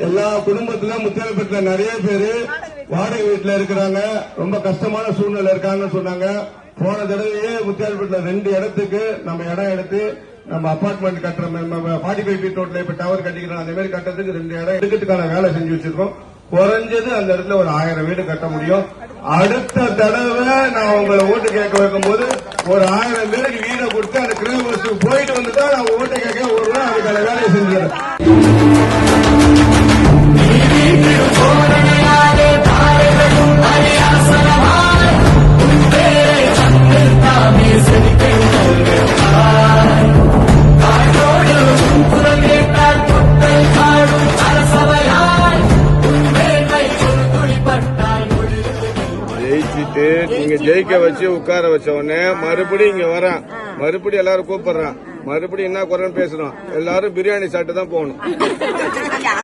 எல்லா குடும்பத்துல முத்தியால்பேட்டில் நிறைய பேரு வாடகை வீட்டுல இருக்கிறாங்க, ரொம்ப கஷ்டமான சூழ்நிலை இருக்காங்கன்னு சொன்னாங்க. போன தடவையே முத்தியால்பேட்டில் 2 இடத்துக்கு நம்ம இடம் எடுத்து நம்ம அபார்ட்மெண்ட் கட்டுறோம். 45 ஃபீட் ரோட்ல இப்ப டவர் கட்டிக்கிறோம். அந்த மாதிரி கட்டுறதுக்கு 2 இடம் எடுக்கிறதுக்கான வேலை செஞ்சு வச்சிருக்கோம். குறைஞ்சது அந்த இடத்துல ஒரு 1000 வீடு கட்ட முடியும். அடுத்த தடவை நான் உங்களை ஓட்டு கேட்க வைக்கும் போது ஒரு 1000 பேருக்கு வீடை கொடுத்து அந்த கிராமத்துக்கு போயிட்டு வந்துதான் நான் ஓட்டு கேட்க வருவேன். அதுக்கான வேலையை செஞ்சிடறேன். ஜெயிச்சுட்டு நீங்க ஜெயிக்க வச்சு உட்கார வச்ச உடனே மறுபடியும் இங்க வரேன், மறுபடியும் எல்லாரும் கூப்பிடுறேன், மறுபடியும் என்ன குறைன்னு பேசுறோம். எல்லாரும் பிரியாணி சாப்பிட்டு தான் போகணும்.